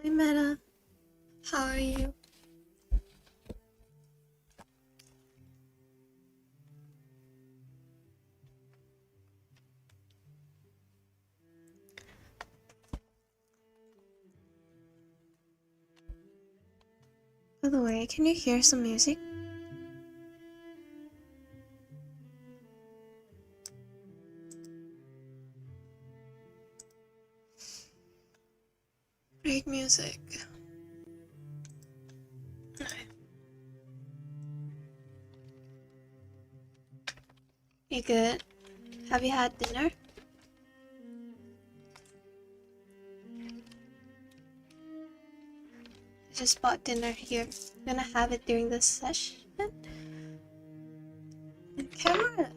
Hi Meta, how are you? By the way, can you hear some music? Great music. You good? Have you had dinner? I just bought dinner here. I'm gonna have it during this session. The camera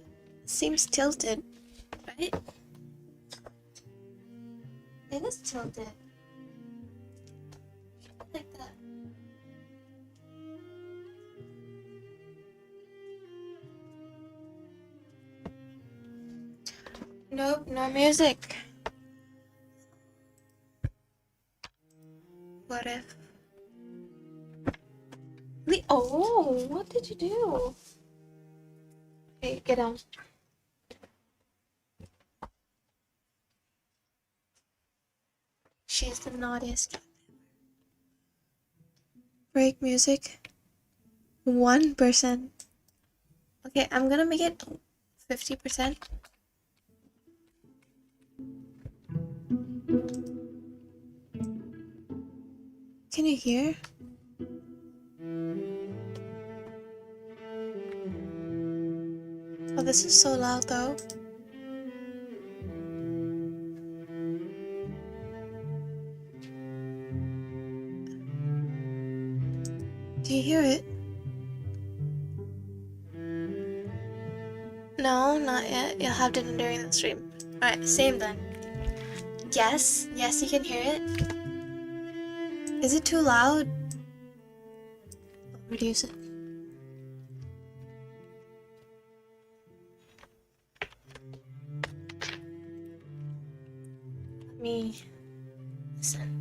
seems tilted, right? It is tilted. Like that. Nope, no music. What if? Oh, what did you do? Okay, get down. She's the naughtiest. Break music. 1%. Okay, I'm gonna make it 50%. Can you hear? Oh, this is so loud though. Do you hear it? No, not yet. You'll have dinner during the stream. Alright, same then. Yes, yes, you can hear it. Is it too loud? I'll reduce it. Let me listen.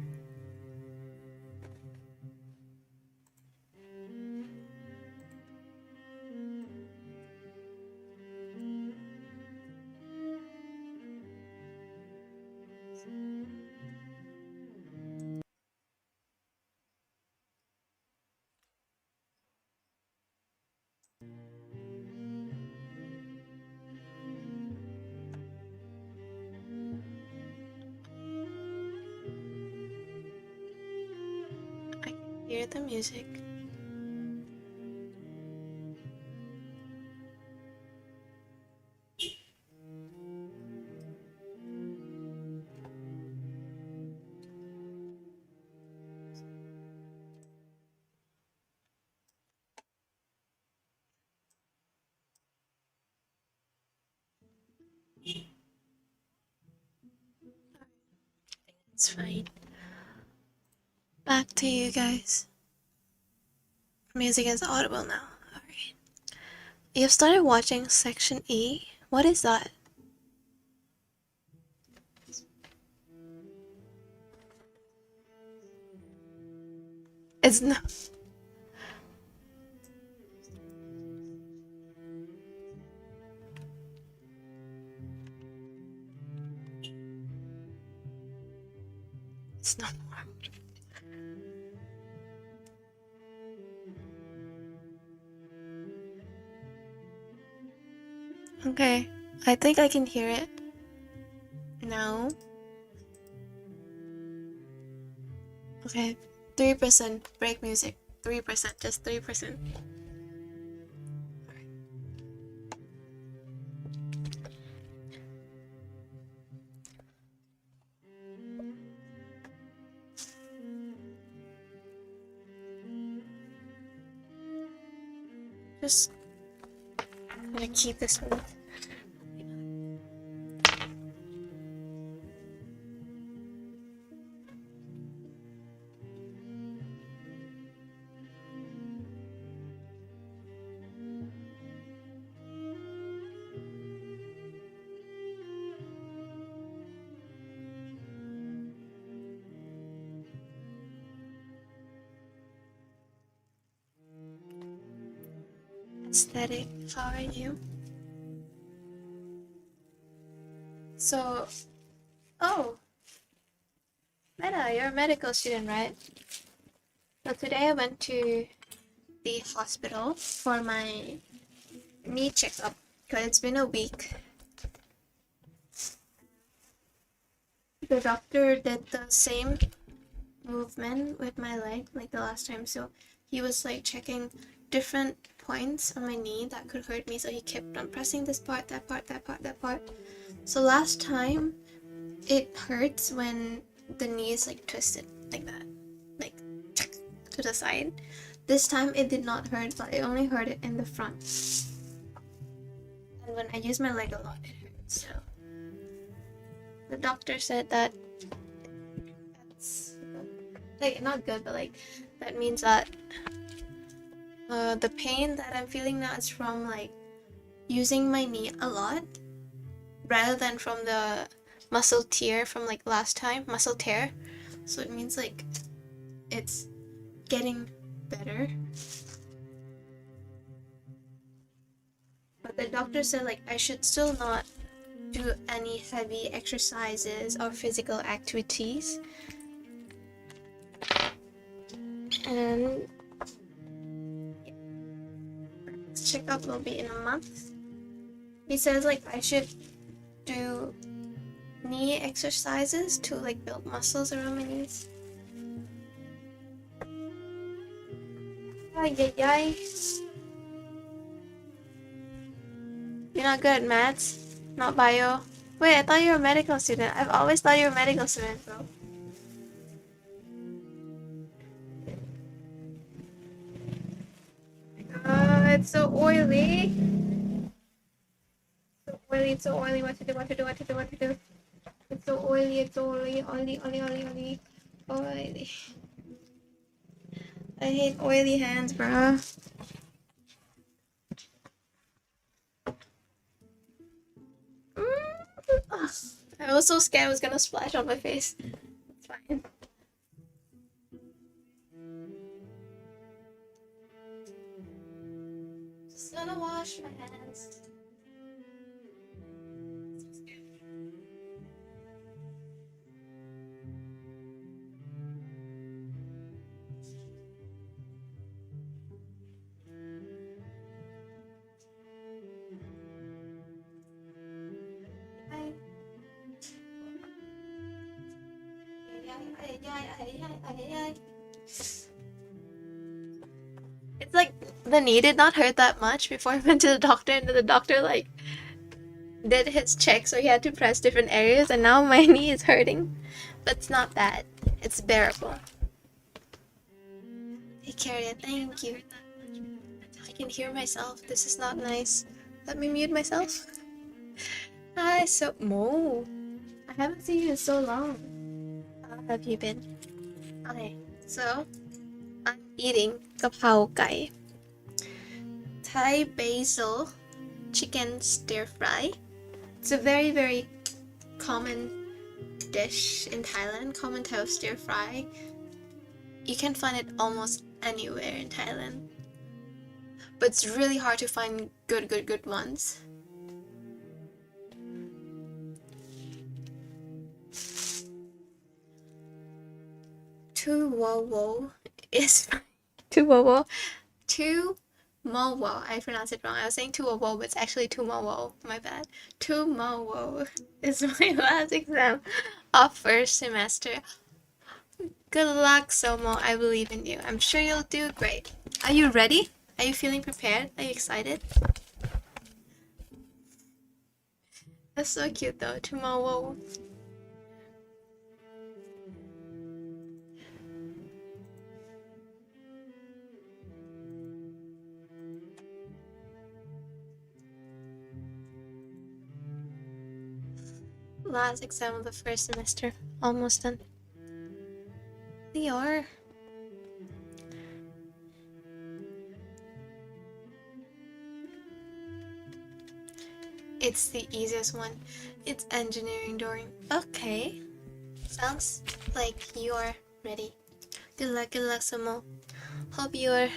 I can hear the music. It's fine. Back to you guys. Music is audible now. Alright. You've started watching Section E? What is that? It's not. It's not more. Okay, I think I can hear it. No. Okay, 3% break music. 3%, just 3%. Just gonna keep this one. Aesthetic, how are you? So, oh, Meta, you're a medical student, right? So today I went to the hospital for my knee checkup because it's been a week. The doctor did the same movement with my leg like the last time, so he was like checking different points on my knee that could hurt me, so he kept on pressing this part, that part, that part, that part. So last time it hurts when the knee is like twisted like that, like to the side. This time it did not hurt, but it only hurt it in the front, and when I use my leg a lot it hurts. So the doctor said that that's like not good, but like that means that the pain that I'm feeling now is from like using my knee a lot rather than from the muscle tear from like last time, muscle tear. So it means like it's getting better. But the doctor said like I should still not do any heavy exercises or physical activities. And this checkup will be in a month. He says like I should do knee exercises to like build muscles around my knees. Ay, ay, ay. You're not good at maths? Not bio? Wait, I thought you were a medical student. I've always thought you were a medical student, bro. It's so oily. So oily, it's so oily. What to do, what to do, what to do, what to do. It's so oily, it's so oily, oily, oily, oily, oily. Oily. I hate oily hands, bro. I was so scared I was gonna splash on my face. It's fine. Just gonna wash my hands. It's like the knee did not hurt that much before I went to the doctor, and the doctor like did his check, so he had to press different areas, and now my knee is hurting, but it's not bad. It's bearable. Take care, yeah, thank you. I can hear myself. This is not nice. Let me mute myself. Hi, so Mo. I haven't seen you in so long. How have you been? Okay, so I'm eating kapow gai, Thai basil chicken stir fry. It's a very, very common dish in Thailand, common Thai stir fry. You can find it almost anywhere in Thailand, but it's really hard to find good ones. Tu wo wo is tu wo wo. Tu mo wo. I pronounced it wrong. I was saying tu wo wo, but it's actually tu mo wo. My bad. Tu mo wo is my last exam of first semester. Good luck, Somo. I believe in you. I'm sure you'll do great. Are you ready? Are you feeling prepared? Are you excited? That's so cute though. Tu mo wo. Last exam of the first semester. Almost done. We are. It's the easiest one. It's engineering, Dorian. Okay. Sounds like you're ready. Good luck, Samo. Hope you're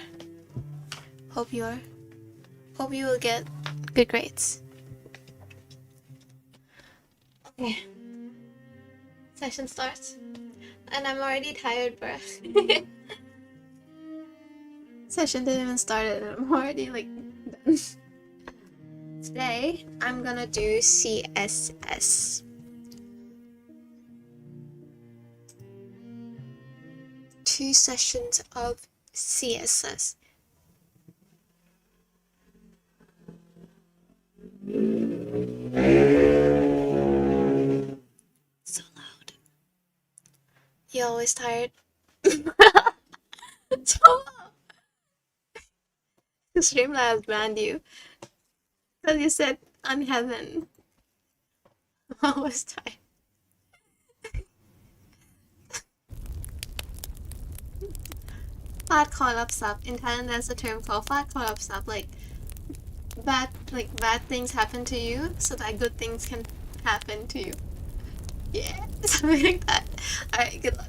Hope you will get good grades. Okay. Session starts. And I'm already tired, bruh. Session didn't even start and I'm already like done. Today, I'm gonna do CSS. 2 sessions of CSS. So loud. You always tired? Streamlabs banned you because you said on heaven. Always tired. Fat call up sub. In Thailand, there's a term called fat call up sub. Like bad things happen to you so that good things can happen to you. Yeah, something like that. Alright, good luck.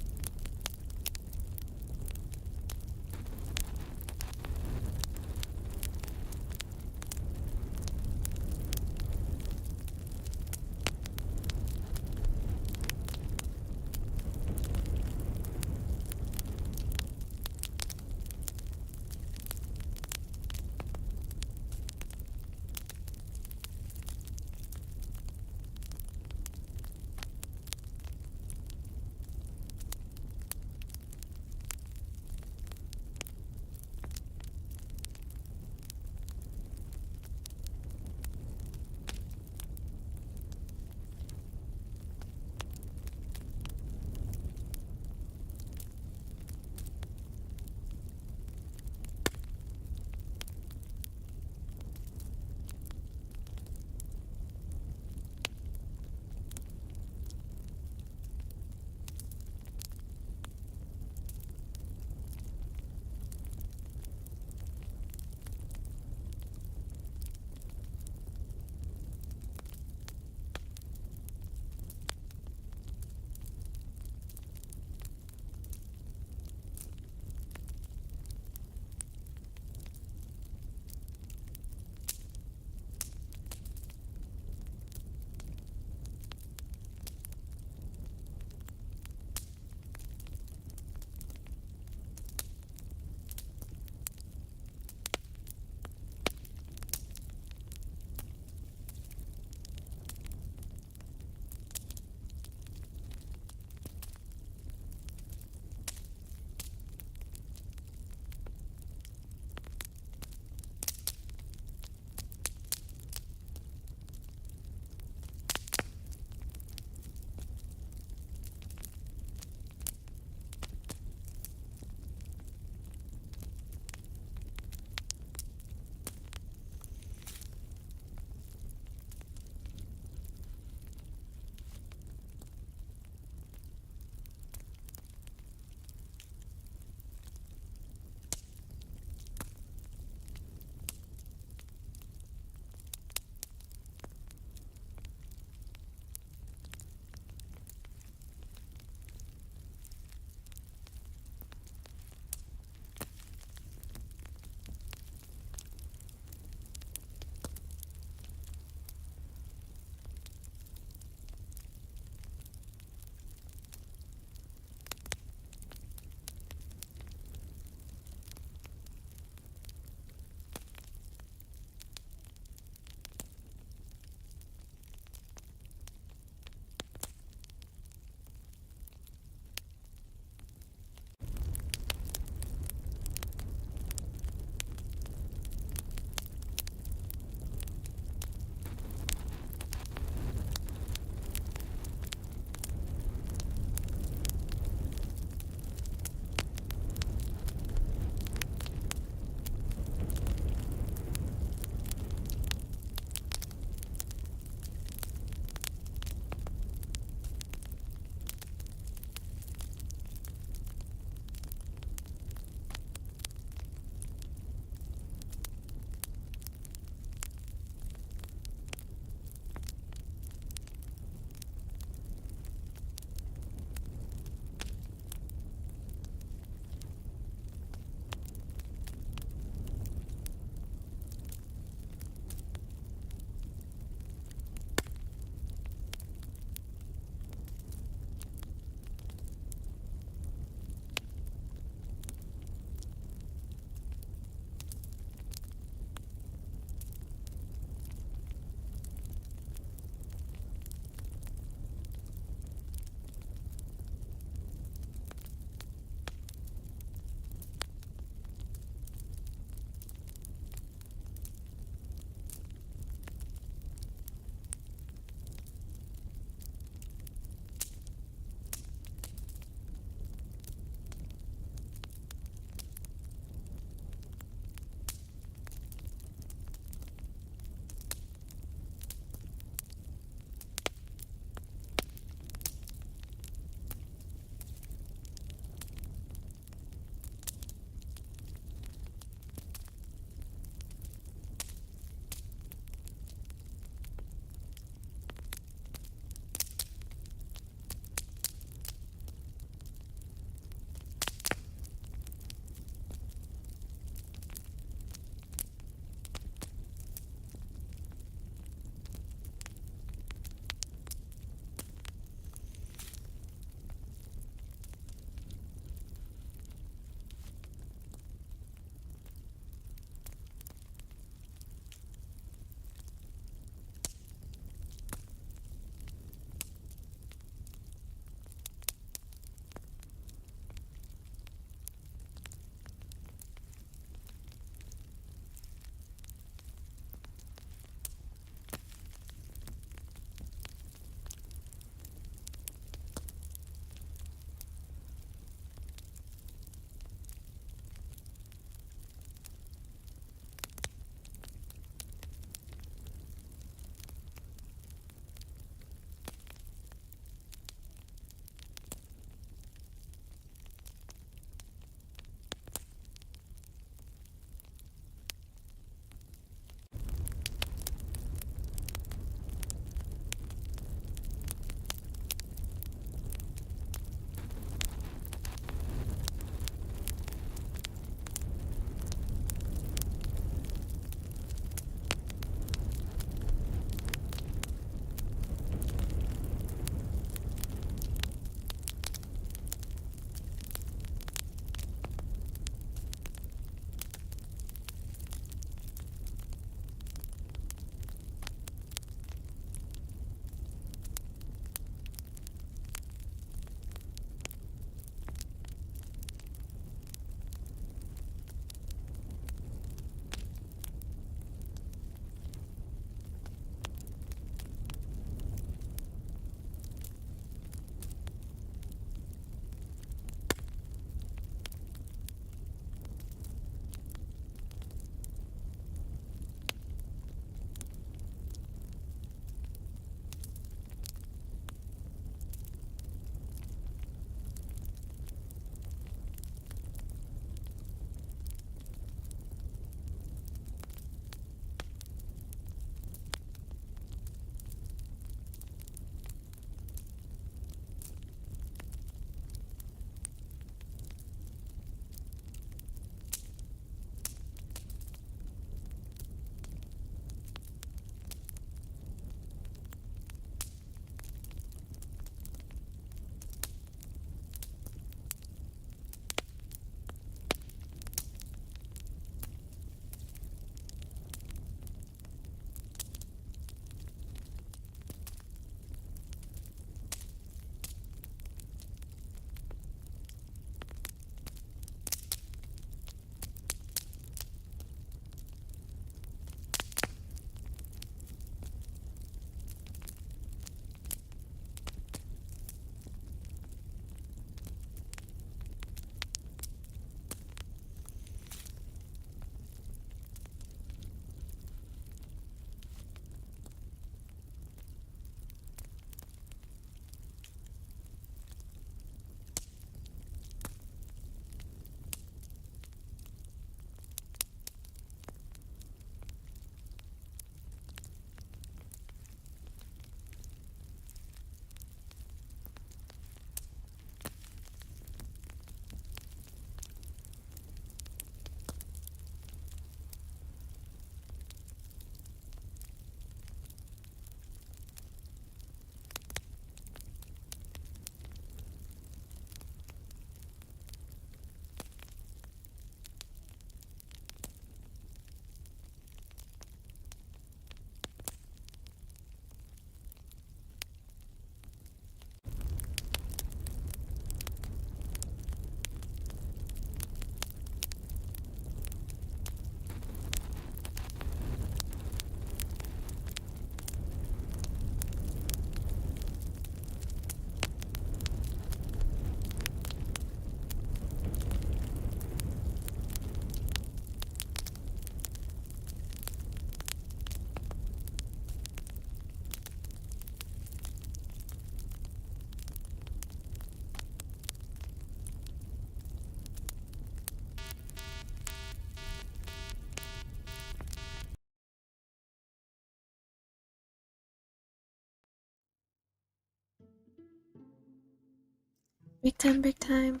Break time, break time.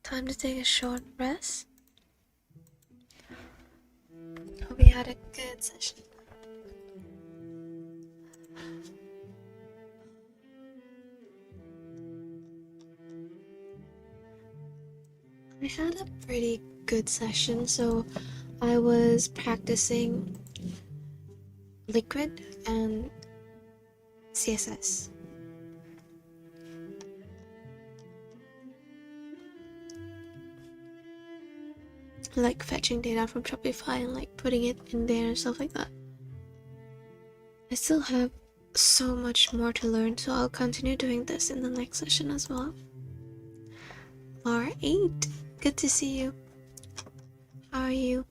Time to take a short rest. Hope you had a good session. I had a pretty good session, so I was practicing Liquid and CSS. Like fetching data from Shopify and like putting it in there and stuff like that. I still have so much more to learn, so I'll continue doing this in the next session as well. Laura 8, good to see you. How are you?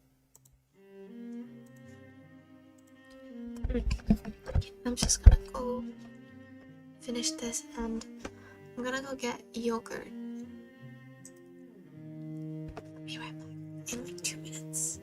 I'm just gonna go finish this and I'm gonna go get yogurt. Be right back in like 2 minutes.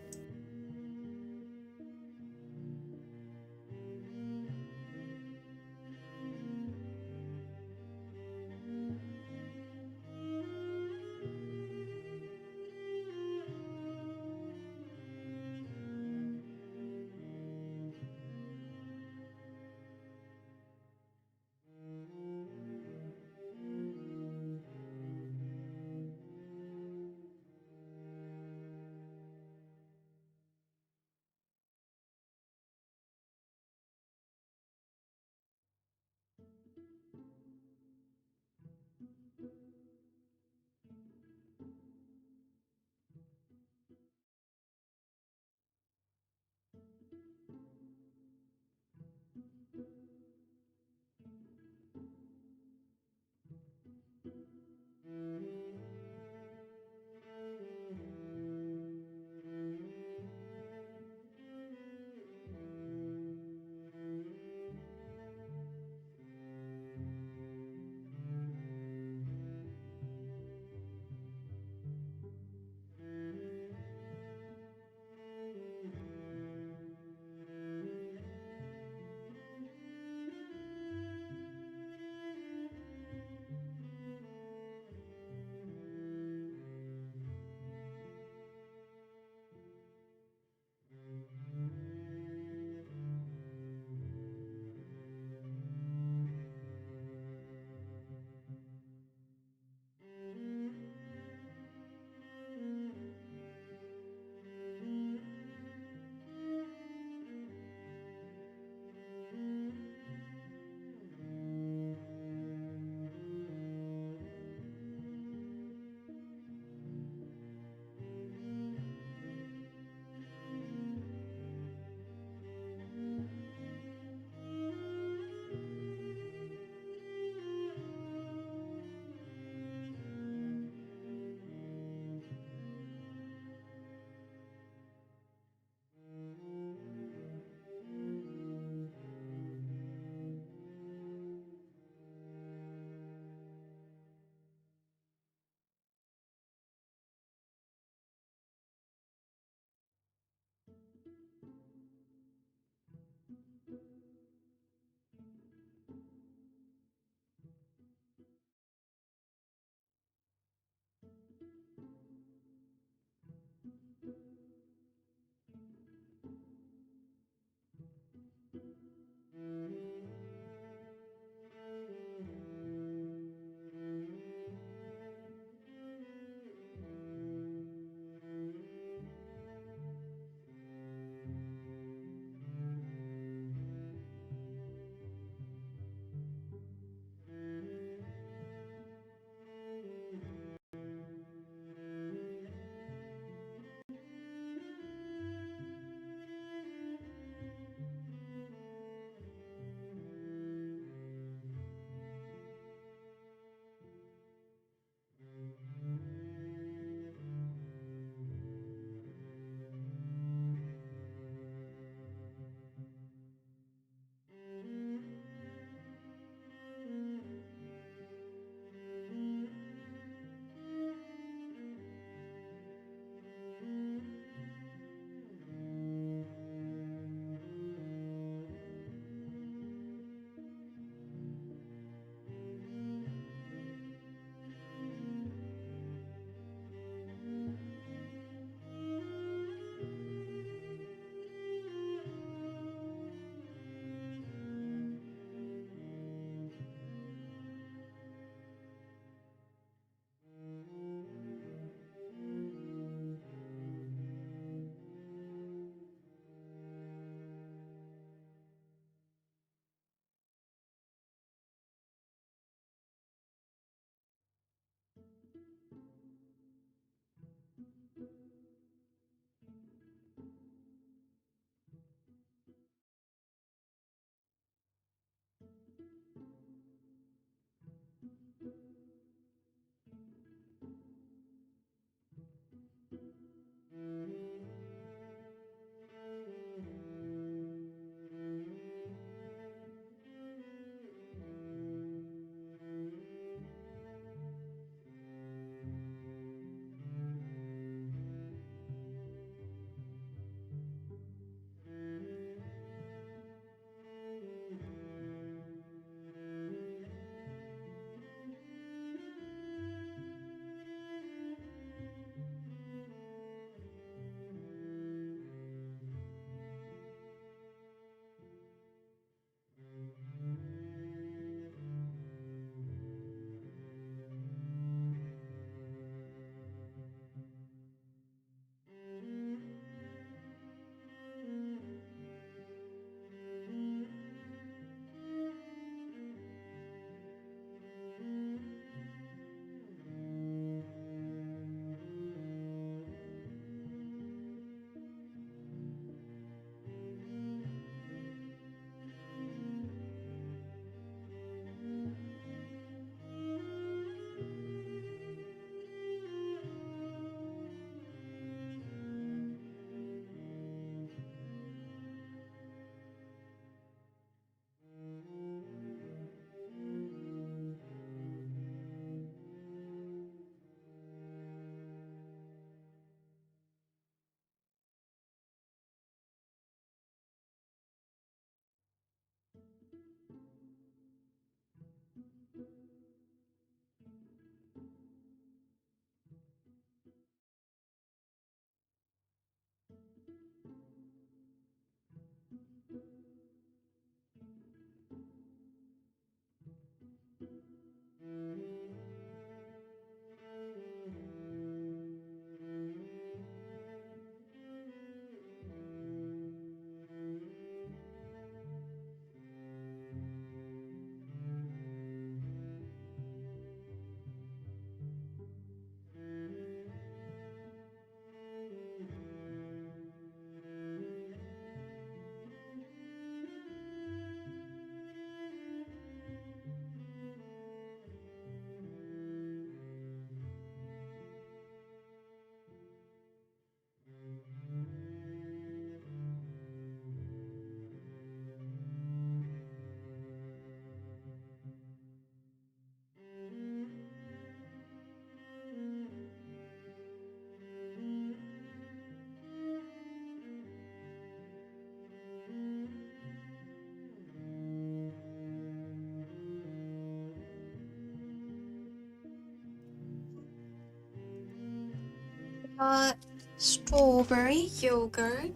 got strawberry yogurt.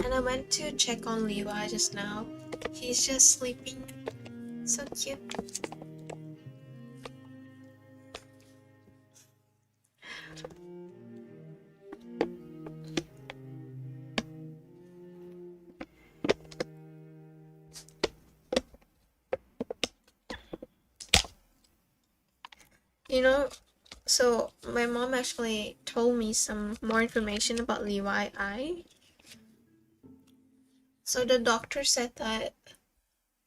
And I went to check on Levi just now. He's just sleeping. So cute. You know, so my mom actually told me some more information about Levi's eye. So the doctor said that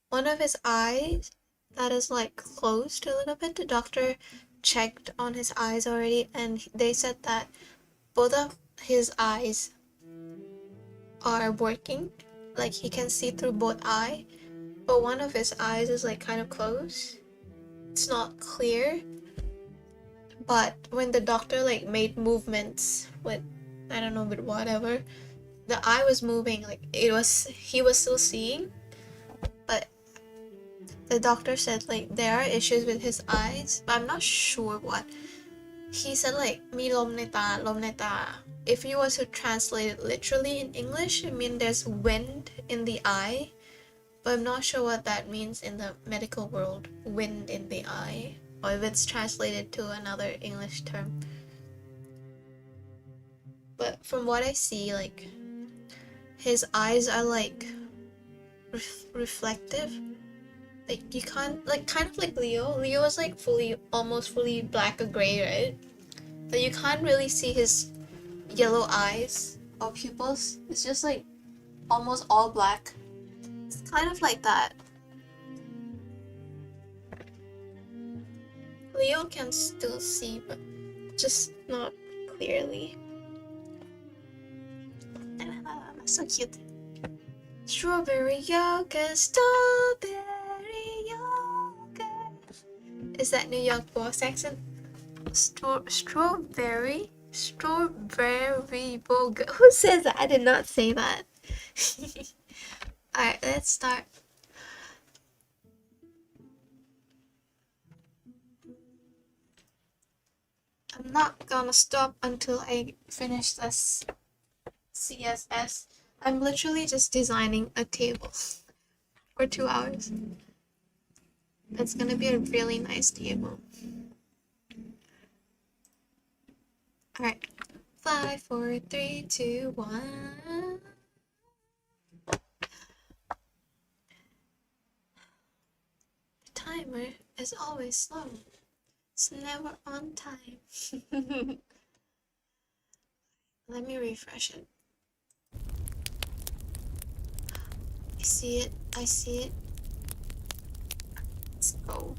one of his eyes that is like closed a little bit, the doctor checked on his eyes already, and they said that both of his eyes are working, like he can see through both eyes, but one of his eyes is like kind of closed. It's not clear, but when the doctor like made movements with, I don't know, with whatever, the eye was moving, like he was still seeing, but the doctor said like there are issues with his eyes, but I'm not sure what. He said like mi lom ne ta, lom ne ta. If you was to translate it literally in English, it means there's wind in the eye, but I'm not sure what that means in the medical world, wind in the eye, or if it's translated to another English term. But from what I see, like his eyes are like reflective. Like you can't, like kind of like Leo. Leo is like almost fully black or gray, right? But you can't really see his yellow eyes or pupils. It's just like almost all black. It's kind of like that. Leo can still see, but just not clearly. So cute. Strawberry yogurt, strawberry yogurt. Is that New York boss accent? Strawberry yogurt. Who says that? I did not say that. Alright, let's start. I'm not gonna stop until I finish this CSS. I'm literally just designing a table for 2 hours. It's gonna be a really nice table. Alright. 5, 4, 3, 2, 1. The timer is always slow. It's never on time. Let me refresh it. I see it. I see it. Let's go.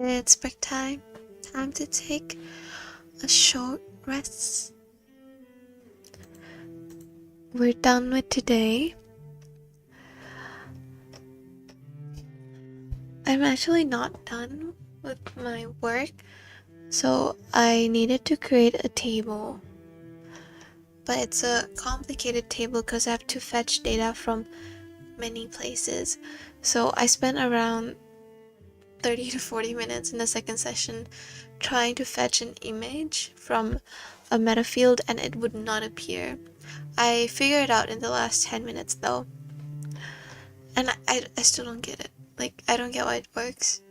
It's break time. Time to take a short rest. We're done with today. I'm actually not done with my work, so I needed to create a table. But it's a complicated table because I have to fetch data from many places. So I spent around 30 to 40 minutes in the second session trying to fetch an image from a meta field and it would not appear. I figured it out in the last 10 minutes though. And I still don't get it. Like, I don't get why it works.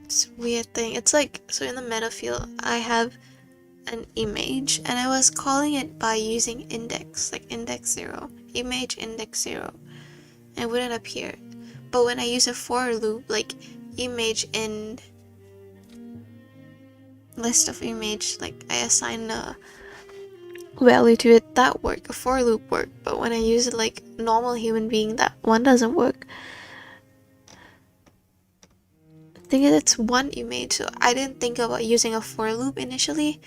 It's a weird thing. It's like, so in the meta field, I have an image and I was calling it by using index, like index 0, image index 0. And it wouldn't appear. But when I use a for loop, like image in list of image, like I assign a value to it, that work, a for loop work. But when I use it like normal human being, that one doesn't work. The thing is, it's one image, so I didn't think about using a for loop initially.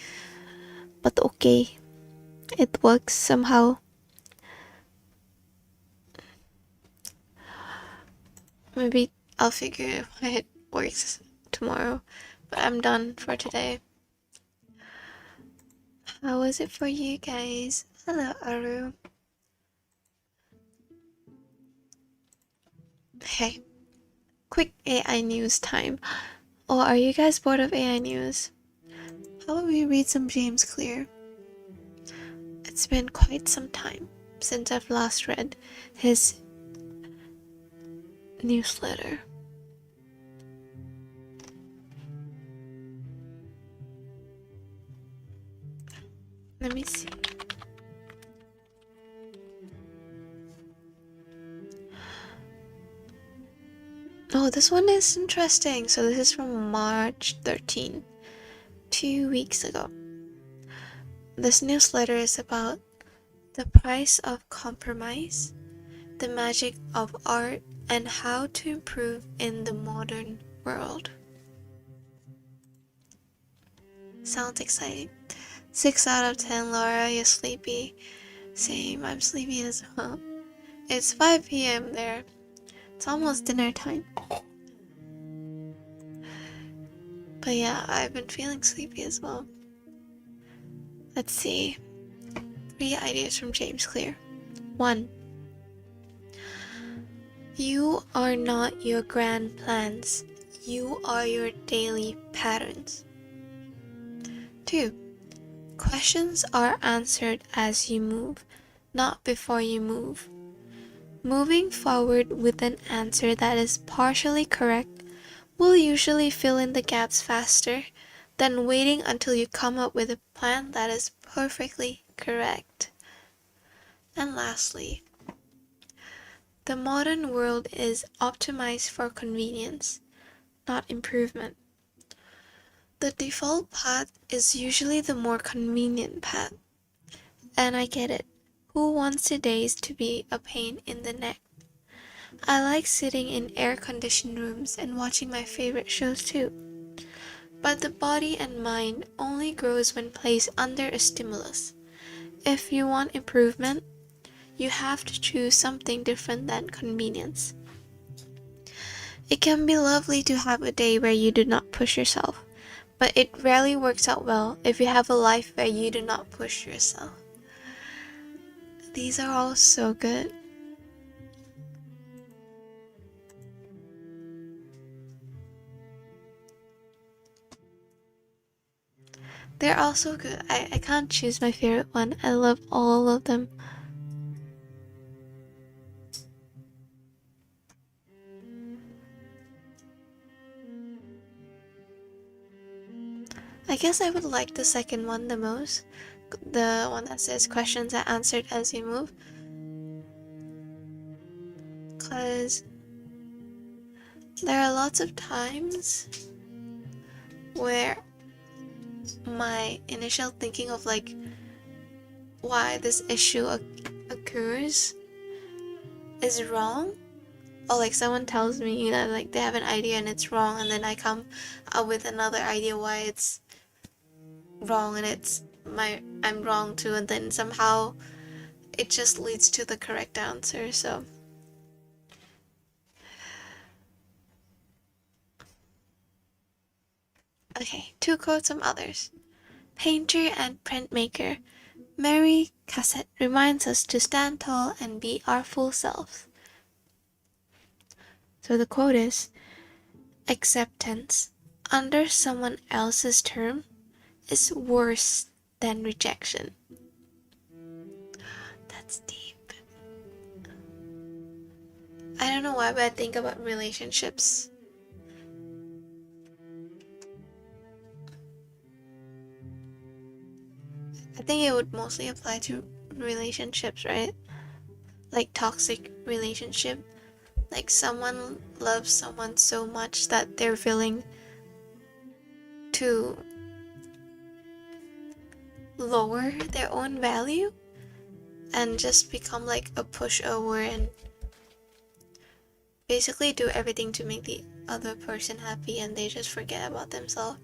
But okay, it works somehow. Maybe I'll figure why it works tomorrow. But I'm done for today. How was it for you guys? Hello, Aru. Hey, quick AI news time. Or are you guys bored of AI news? How about we read some James Clear? It's been quite some time since I've last read his newsletter. Let me see. Oh, this one is interesting. So this is from March 13, 2 weeks ago. This newsletter is about the price of compromise, the magic of art, and how to improve in the modern world. Sounds exciting. 6 out of 10, Laura, you're sleepy. Same, I'm sleepy as well. It's 5 p.m. there. It's almost dinner time. But yeah, I've been feeling sleepy as well. Let's see. 3 ideas from James Clear. 1. You are not your grand plans. You are your daily patterns. 2. Questions are answered as you move, not before you move. Moving forward with an answer that is partially correct will usually fill in the gaps faster than waiting until you come up with a plan that is perfectly correct. And lastly, the modern world is optimized for convenience, not improvement. The default path is usually the more convenient path. And I get it. Who wants their days to be a pain in the neck? I like sitting in air-conditioned rooms and watching my favorite shows too. But the body and mind only grows when placed under a stimulus. If you want improvement, you have to choose something different than convenience. It can be lovely to have a day where you do not push yourself, but it rarely works out well if you have a life where you do not push yourself. These are all so good. They're all so good. I can't choose my favorite one. I love all of them. I guess I would like the second one the most. The one that says questions are answered as you move. Because there are lots of times where my initial thinking of like why this issue occurs is wrong, or like someone tells me that like they have an idea and it's wrong, and then I come up with another idea why it's wrong and I'm wrong too, and then somehow it just leads to the correct answer. So okay, two quotes from others. Painter and printmaker Mary Cassatt reminds us to stand tall and be our full selves. So the quote is, acceptance under someone else's term is worse than rejection. That's deep. I don't know why, but I think about relationships. I think it would mostly apply to relationships, right? Like toxic relationship. Like someone loves someone so much that they're willing to lower their own value and just become like a pushover and basically do everything to make the other person happy, and they just forget about themselves.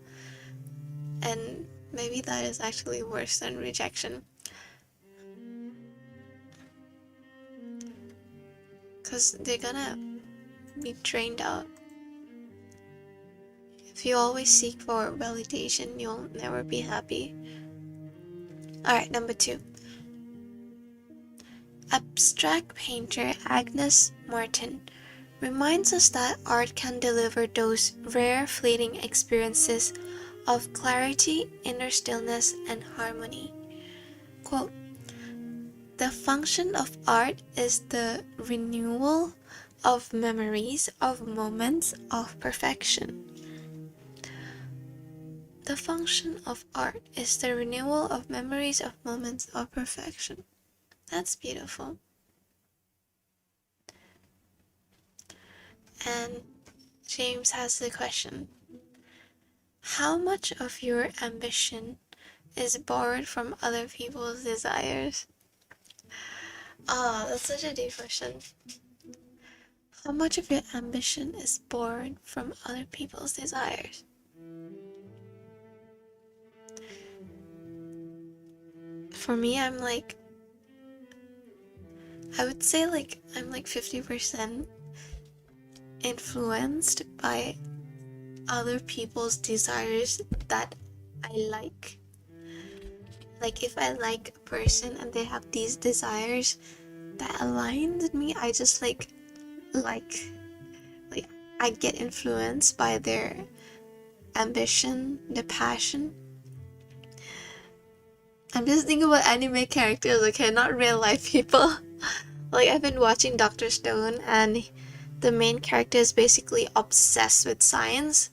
And maybe that is actually worse than rejection, because they're gonna be drained out. If you always seek for validation, you'll never be happy. Alright, number 2. Abstract painter Agnes Martin reminds us that art can deliver those rare fleeting experiences of clarity, inner stillness, and harmony. Quote, the function of art is the renewal of memories of moments of perfection. The function of art is the renewal of memories of moments of perfection. That's beautiful. And James has the question, how much of your ambition is borrowed from other people's desires? That's such a deep question. How much of your ambition is borrowed from other people's desires? For me, I would say I'm 50% influenced by other people's desires that I like. Like if I like a person and they have these desires that align with me, I just like I get influenced by their ambition, their passion. I'm just thinking about anime characters, okay, not real life people. Like I've been watching Dr. Stone, and the main character is basically obsessed with science,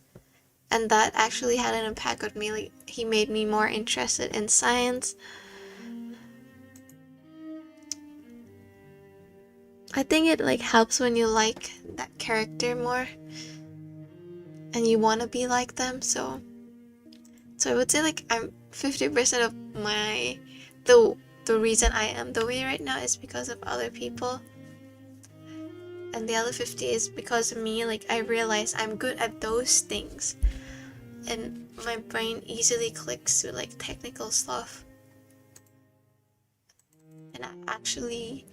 and that actually had an impact on me. Like he made me more interested in science. I think it helps when you like that character more and you want to be like them. So I would say I'm 50% of the reason I am the way right now is because of other people, and the other 50 is because of me. Like I realize I'm good at those things, and my brain easily clicks to technical stuff, and I actually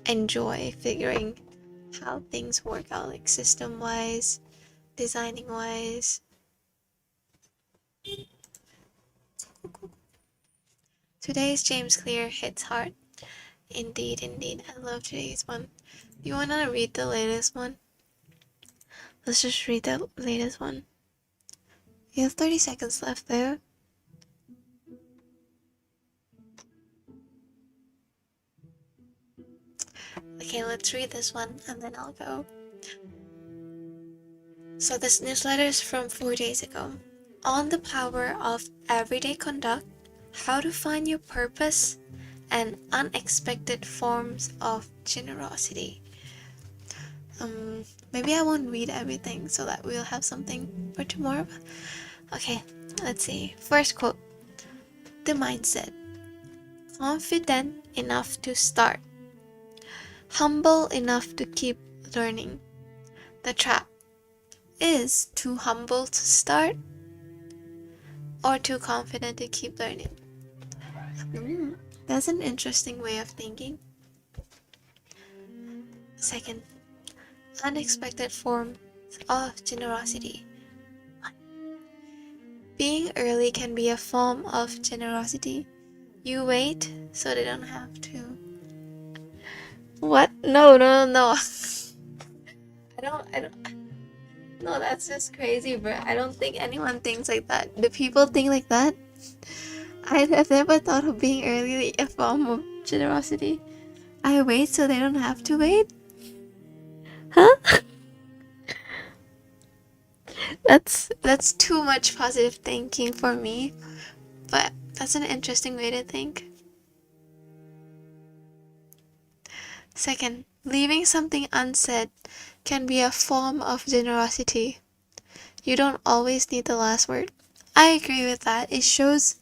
enjoy figuring how things work out, like system wise, designing wise. Today's James Clear hits hard. Indeed, indeed. I love today's one. You wanna read the latest one? Let's just read the latest one. You have 30 seconds left though. Okay, let's read this one and then I'll go. So this newsletter is from 4 days ago. On the power of everyday conduct, how to find your purpose, and unexpected forms of generosity. Maybe I won't read everything so that we'll have something for tomorrow. Okay, let's see. First quote. The mindset. Confident enough to start. humble enough to keep learning. The trap is too humble to start or too confident to keep learning. That's an interesting way of thinking. Second, unexpected forms of generosity. Being early can be a form of generosity. You wait so they don't have to. What? No. I don't. No, that's just crazy, bro. I don't think anyone thinks like that. Do people think like that? I have never thought of being early a form of generosity. I wait so they don't have to wait? Huh? That's too much positive thinking for me, but that's an interesting way to think. Second, leaving something unsaid can be a form of generosity. You don't always need the last word. I agree with that. It shows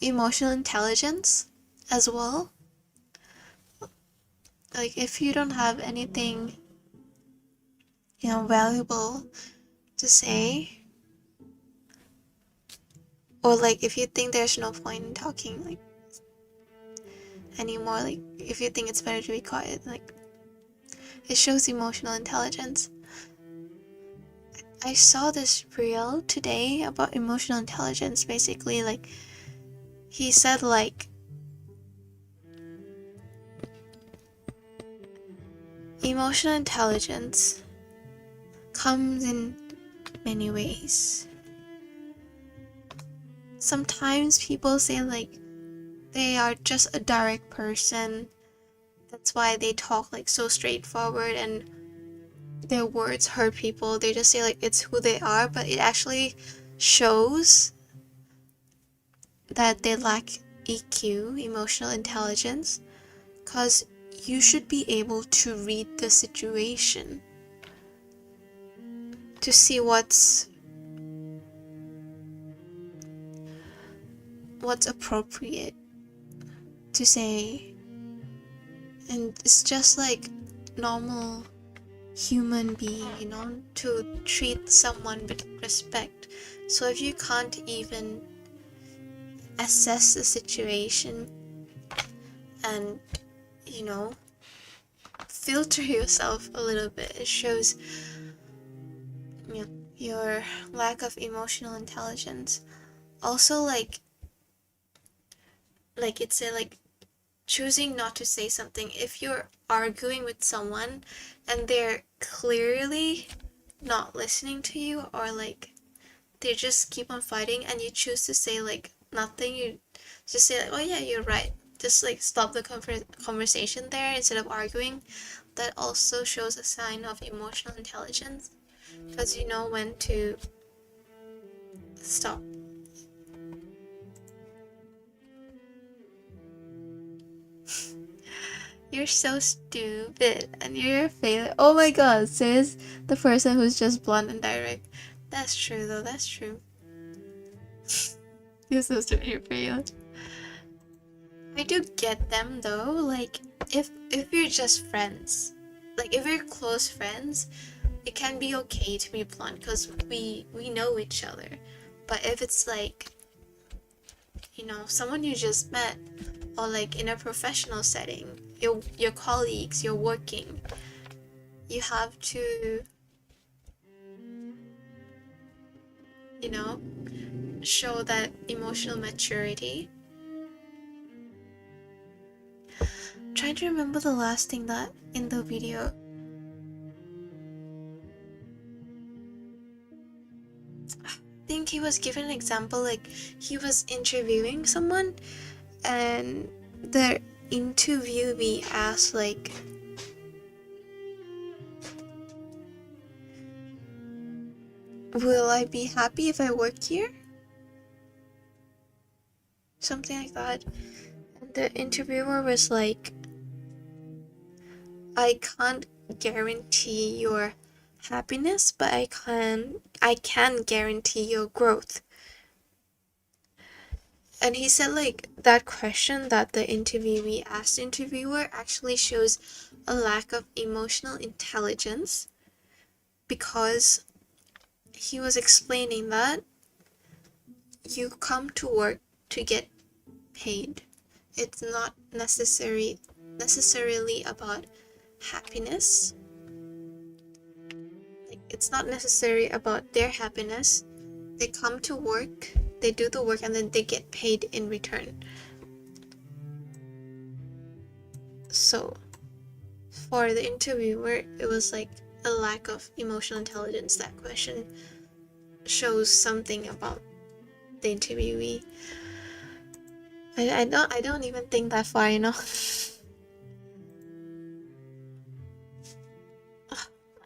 emotional intelligence as well. Like if you don't have anything, valuable to say, or like if you think there's no point in talking like anymore, like if you think it's better to be quiet, like it shows emotional intelligence. I saw this reel today about emotional intelligence. Basically, like he said, like emotional intelligence comes in many ways. Sometimes people say like they are just a direct person, that's why they talk like so straightforward and their words hurt people. They just say like it's who they are, but it actually shows that they lack EQ, emotional intelligence, because you should be able to read the situation to see what's appropriate to say. And it's just like normal human being, to treat someone with respect. So if you can't even assess the situation and filter yourself a little bit, it shows your lack of emotional intelligence. Also, like it's a like choosing not to say something. If you're arguing with someone and they're clearly not listening to you, or like they just keep on fighting and you choose to say like nothing, you just say like, oh yeah, you're right, just like stop the conversation there instead of arguing. That also shows a sign of emotional intelligence, because you know when to stop. You're so stupid and you're a failure. Oh my god, says the person who's just blunt and direct. That's true though, that's true. You're so stupid, you're a failure. I do get them though, like if you're just friends, like if you're close friends, it can be okay to be blunt because we know each other. But if it's like someone you just met, or like in a professional setting, your colleagues, you're working, you have to show that emotional maturity. I'm trying to remember the last thing that in the video. I think he was given an example, like he was interviewing someone and the interviewee asked like, will I be happy if I work here? Something like that. And the interviewer was like, I can't guarantee your happiness, but I can guarantee your growth. And he said like that question that the interviewee asked the interviewer actually shows a lack of emotional intelligence, because he was explaining that you come to work to get paid. It's not necessarily about happiness. Like, it's not necessary about their happiness. They come to work, they do the work, and then they get paid in return. So for the interviewer, it was like a lack of emotional intelligence. That question shows something about the interviewee. I don't even think that far, you know.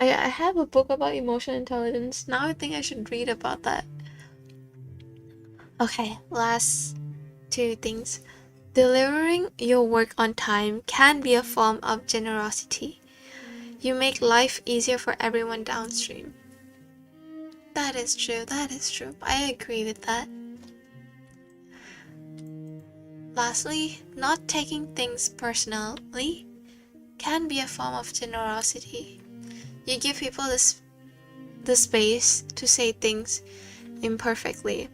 I have a book about emotional intelligence. Now I think I should read about that. Okay, last two things. Delivering your work on time can be a form of generosity. You make life easier for everyone downstream. That is true, that is true. I agree with that. Lastly, not taking things personally can be a form of generosity. You give people the space to say things imperfectly.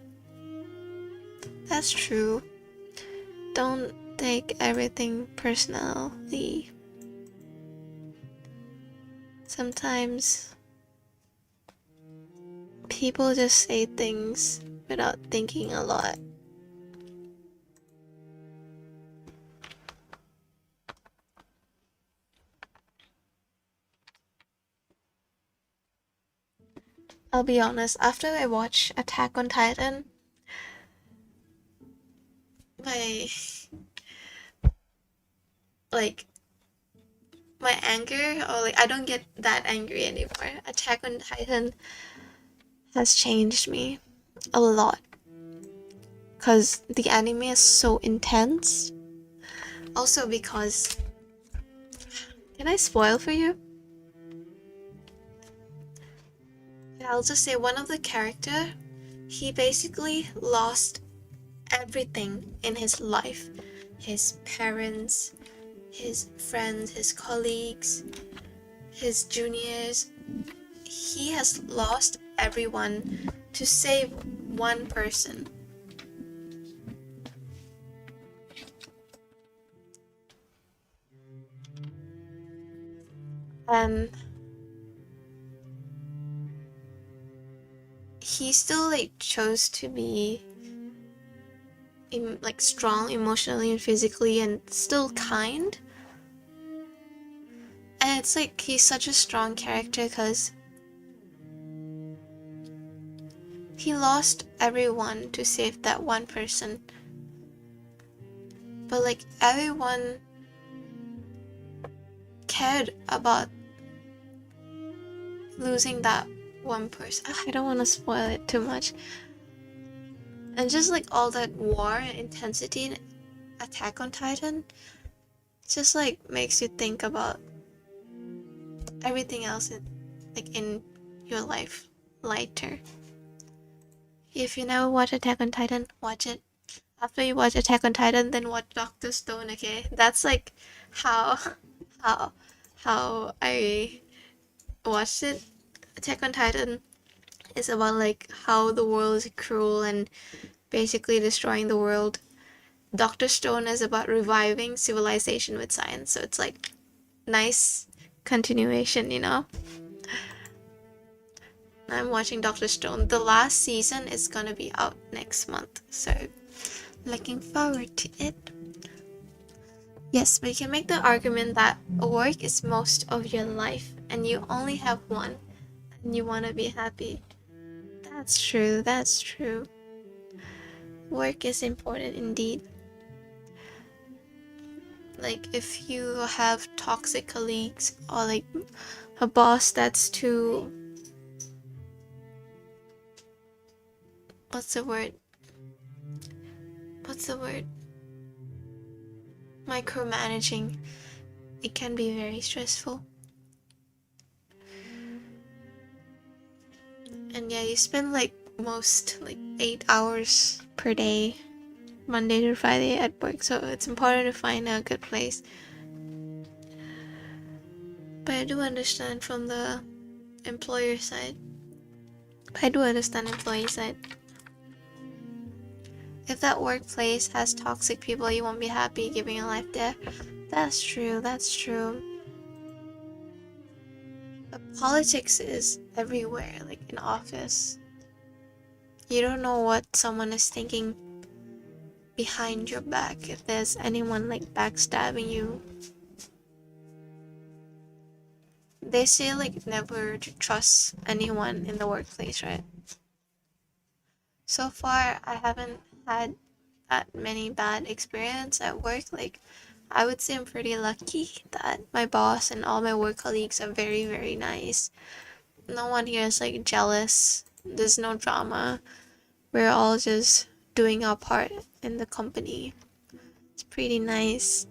That's true. Don't take everything personally. Sometimes people just say things without thinking a lot. I'll be honest, after I watch Attack on Titan, my like my anger, or like I don't get that angry anymore. Attack on Titan has changed me a lot, because the anime is so intense. Also because, can I spoil for you? I'll just say one of the character, he basically lost everything in his life. His parents, his friends, his colleagues, his juniors. He has lost everyone to save one person. And he still like chose to be like strong emotionally and physically, and still kind. And it's like he's such a strong character because he lost everyone to save that one person. But like everyone cared about losing that one person. I don't want to spoil it too much. And just like all that war and intensity in Attack on Titan just like makes you think about everything else in your life lighter. If you never watch Attack on Titan, watch it. After you watch Attack on Titan, then watch Doctor Stone. Okay, that's like how how how I watched it. Attack on Titan is about like how the world is cruel and basically destroying the world. Doctor Stone is about reviving civilization with science. So it's like nice continuation, you know. I'm watching Doctor Stone. The last season is gonna be out next month, so looking forward to it. Yes, but you can make the argument that work is most of your life and you only have one and you want to be happy. That's true, that's true. Work is important indeed. Like if you have toxic colleagues or like a boss that's too, what's the word? Micromanaging. It can be very stressful. And yeah, you spend like 8 hours per day Monday to Friday at work, so it's important to find a good place. But I do understand from the employer side. I do understand employee side. If that workplace has toxic people, you won't be happy giving your life there. That's true, that's true. But politics is everywhere, like in office. You don't know what someone is thinking behind your back, if there's anyone like backstabbing you. They say like never to trust anyone in the workplace, right? So far, I haven't had that many bad experience at work. Like, I would say I'm pretty lucky that my boss and all my work colleagues are very, very nice. No one here is like jealous. There's no drama. We're all just doing our part in the company. It's pretty nice.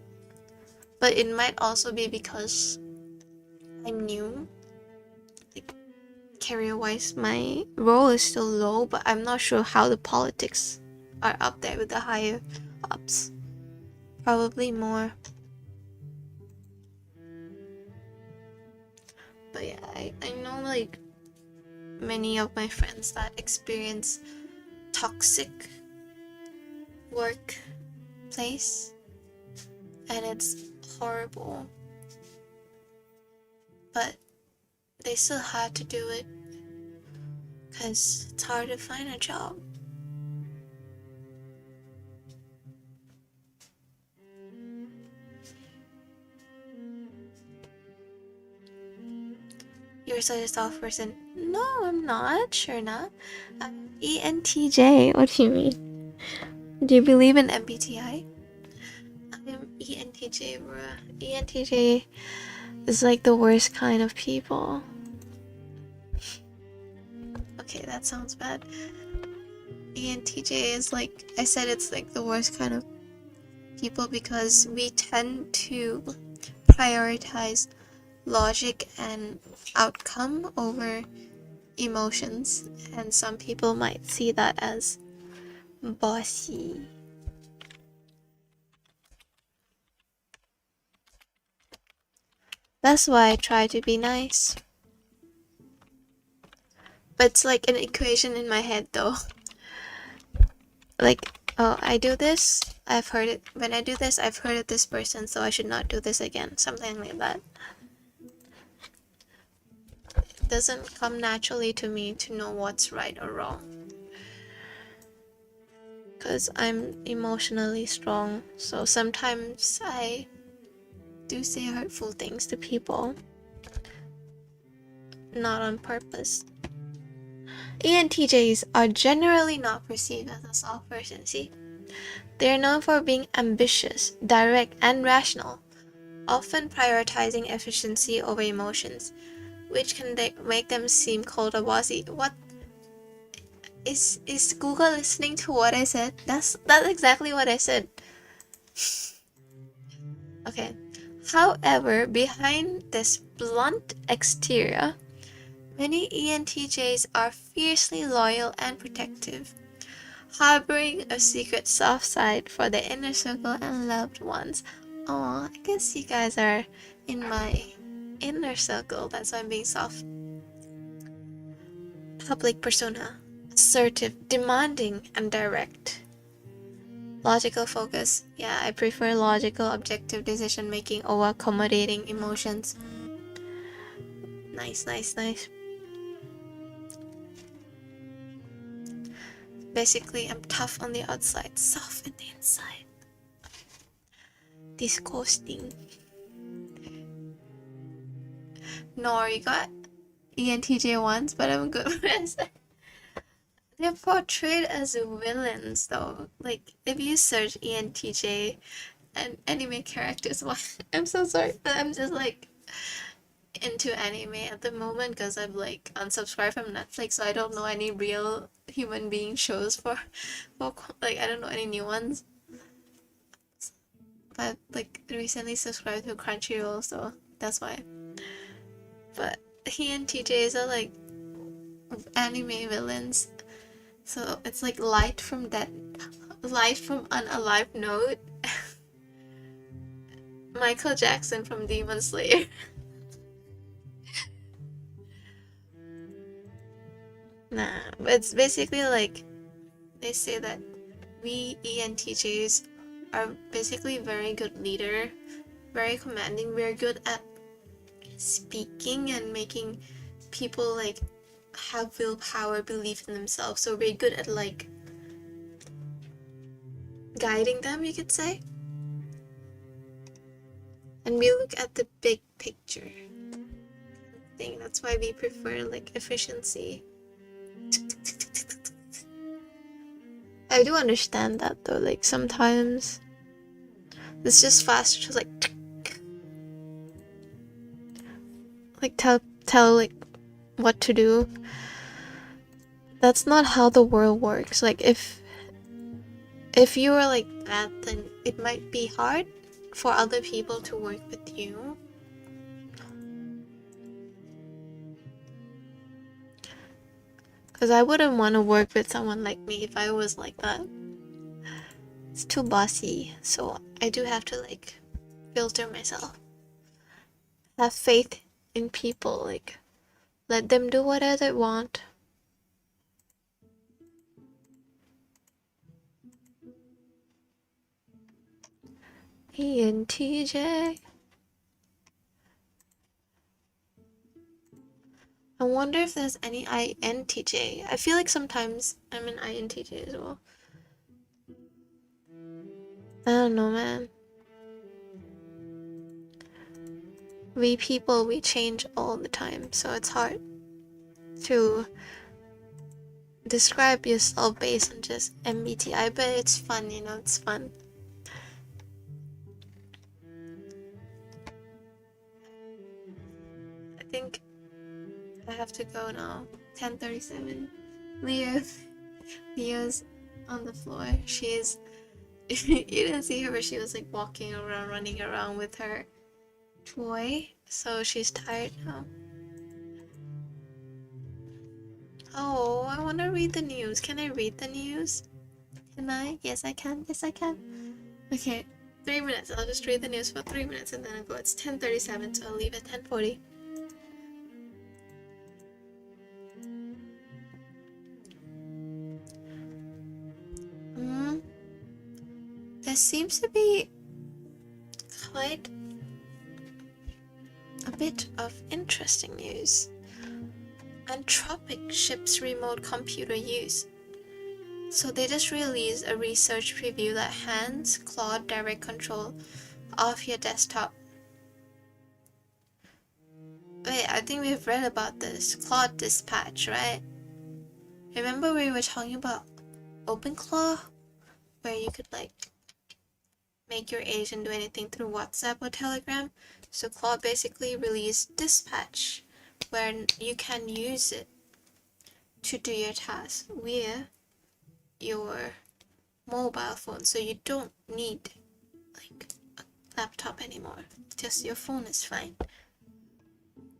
But it might also be because I'm new. Like, career-wise, my role is still low, but I'm not sure how the politics are up there with the higher ups. Probably more. But yeah, I know like many of my friends that experience toxic workplace, and it's horrible. But they still had to do it because it's hard to find a job. You're such a soft person. No, I'm not. Sure not. ENTJ. What do you mean? Do you believe in MBTI? I'm ENTJ, bruh. ENTJ is like the worst kind of people. Okay, that sounds bad. ENTJ is like, I said, it's like the worst kind of people because we tend to prioritize logic and outcome over emotions, and some people might see that as bossy. That's why I try to be nice. But it's like an equation in my head though. Like, oh, I do this, I've heard it. When I do this, I've heard of this person, so I should not do this again. Something like that. It doesn't come naturally to me to know what's right or wrong. Because I'm emotionally strong, so sometimes I do say hurtful things to people. Not on purpose. ENTJs are generally not perceived as a soft person, see? They are known for being ambitious, direct, and rational, often prioritizing efficiency over emotions, which can make them seem cold or bossy. What? Is Google listening to what I said? That's exactly what I said. Okay. However, behind this blunt exterior, many ENTJs are fiercely loyal and protective, harboring a secret soft side for their inner circle and loved ones. Aw, I guess you guys are in my inner circle, that's why I'm being soft. Public persona: assertive, demanding, and direct. Logical focus: yeah, I prefer logical, objective decision making over accommodating emotions. Nice, nice, nice. Basically, I'm tough on the outside, soft on the inside. Disgusting. No, you got ENTJ once, but I'm good with it. They're portrayed as villains, though. Like, if you search ENTJ and anime characters, well, I'm so sorry, but I'm just like into anime at the moment because I've like unsubscribed from Netflix, so I don't know any real human being shows for like I don't know any new ones. But like recently subscribed to Crunchyroll, so that's why. But he and TJs are like anime villains, so it's like Light from Life from Unalive Note. Michael Jackson from Demon Slayer. Nah, but it's basically like they say that we ENTJs are basically very good leader, very commanding. We're good at speaking and making people like have willpower, belief in themselves. So we're good at like guiding them, you could say. And we look at the big picture. I think that's why we prefer like efficiency. I do understand that though, like sometimes it's just faster to like tell like what to do. That's not how the world works. Like if you are like that, then it might be hard for other people to work with you. Because I wouldn't want to work with someone like me if I was like that. It's too bossy, so I do have to like filter myself. Have faith in people, like let them do whatever they want. ENTJ. I wonder if there's any INTJ. I feel like sometimes I'm an INTJ as well. I don't know, man. We people, we change all the time, so it's hard to describe yourself based on just MBTI, but it's fun, you know, it's fun. I think I have to go now. 10:37. Leo's on the floor. She's you didn't see her, but she was like walking around, running around with her toy. So she's tired now. Oh, I want to read the news. Can I read the news? Can I? Yes, I can. Yes, I can. Okay, 3 minutes. I'll just read the news for 3 minutes and then I'll go. It's 10:37, so I'll leave at 10:40. There seems to be quite a bit of interesting news. Anthropic ships remote computer use. So they just released a research preview that hands Claude direct control of your desktop. Wait, I think we've read about this. Claude Dispatch, right? Remember we were talking about OpenClaw? Where you could like make your agent do anything through WhatsApp or Telegram. So Claude basically released Dispatch, where you can use it to do your tasks via your mobile phone. So you don't need like a laptop anymore. Just your phone is fine.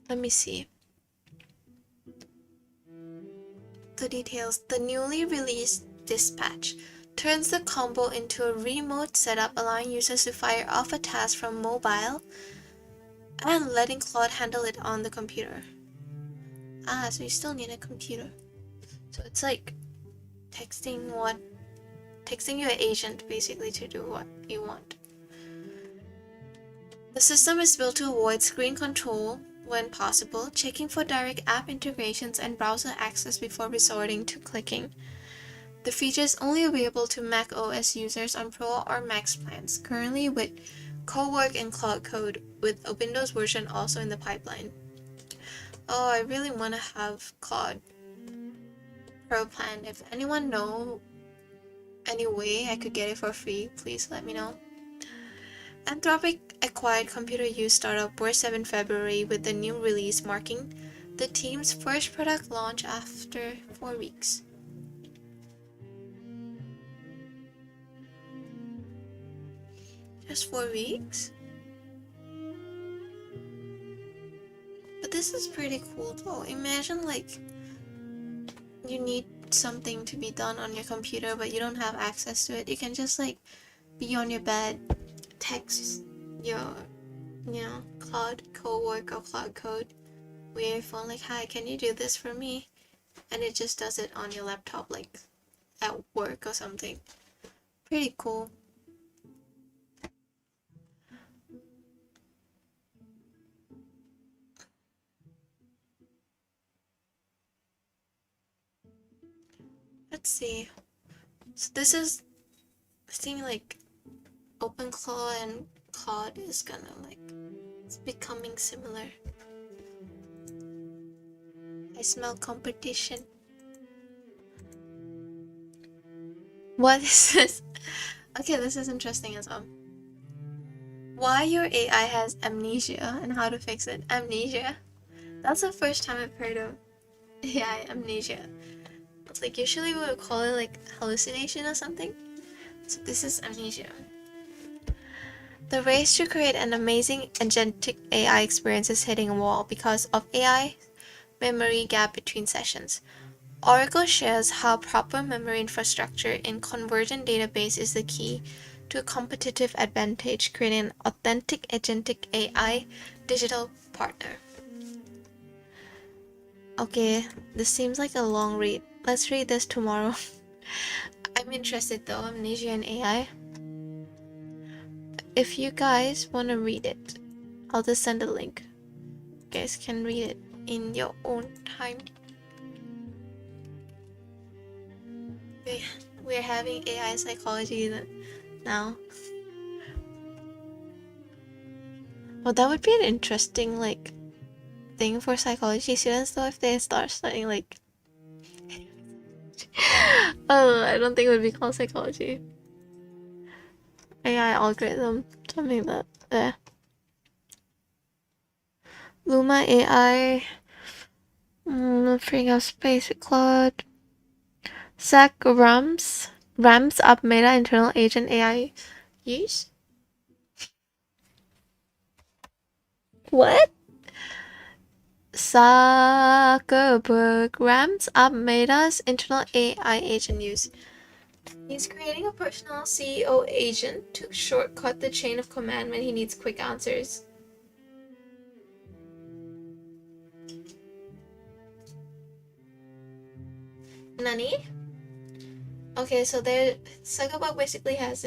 Let me see the details. The newly released Dispatch turns the combo into a remote setup, allowing users to fire off a task from mobile and letting Claude handle it on the computer. So you still need a computer. So it's like texting your agent basically to do what you want. The system is built to avoid screen control when possible, checking for direct app integrations and browser access before resorting to clicking. The feature is only available to Mac OS users on Pro or Max plans, currently with CoWork and Cloud Code, with a Windows version also in the pipeline. Oh, I really want to have Cloud Pro plan. If anyone know any way I could get it for free, please let me know. Anthropic acquired computer use startup WordSap in February, with the new release marking the team's first product launch after 4 weeks. Just 4 weeks? But this is pretty cool though. Imagine like you need something to be done on your computer but you don't have access to it, you can just like be on your bed, text your Cloud Cowork or Cloud Code with your phone like, hi, can you do this for me? And it just does it on your laptop, like at work or something. Pretty cool. Let's see. So this is, I think, like OpenClaw and Claude is gonna like, it's becoming similar. I smell competition. What is this? Okay, this is interesting as well. Why your AI has amnesia and how to fix it. Amnesia? That's the first time I've heard of AI amnesia. It's like usually we would call it like hallucination or something. So this is amnesia. The race to create an amazing agentic AI experience is hitting a wall because of AI memory gap between sessions. Oracle shares how proper memory infrastructure in convergent database is the key to a competitive advantage, creating an authentic agentic AI digital partner. Okay, this seems like a long read. Let's read this tomorrow. I'm interested though, amnesia and AI. If you guys want to read it, I'll just send a link. You guys can read it in your own time. We're having AI psychology now. Well, that would be an interesting like thing for psychology students though if they start studying like oh, I don't think it would be called psychology. AI algorithm, something that Luma AI, freeing up space with Claude. Zach ramps up Meta internal agent AI use. What? Zuckerberg ramps up Meta's internal AI agent use. He's creating a personal CEO agent to shortcut the chain of command when he needs quick answers. Nani? Okay, so there, Zuckerberg basically has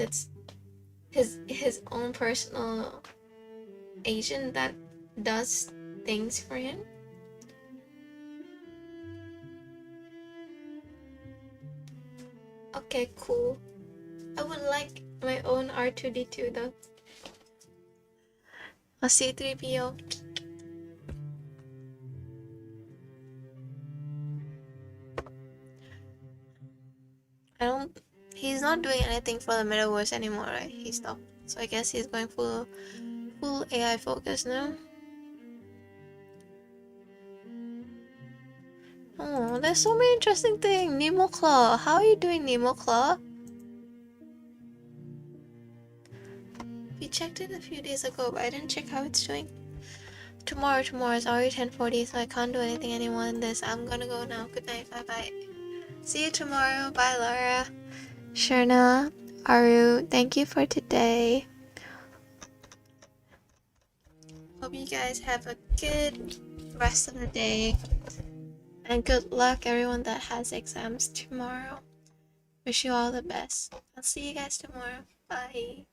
his own personal agent that does things for him. Okay, cool. I would like my own R2D2 though. A C3PO. He's not doing anything for the metaverse anymore, right? He stopped. So I guess he's going full AI focus now. Oh, there's so many interesting things. Nemo Claw. How are you doing, Nemo Claw? We checked it a few days ago, but I didn't check how it's doing. Tomorrow is already 10:40, so I can't do anything anymore than this. I'm gonna go now. Good night. Bye-bye. See you tomorrow. Bye, Laura. Sherna, Aru, thank you for today. Hope you guys have a good rest of the day. And good luck, everyone that has exams tomorrow. Wish you all the best. I'll see you guys tomorrow. Bye.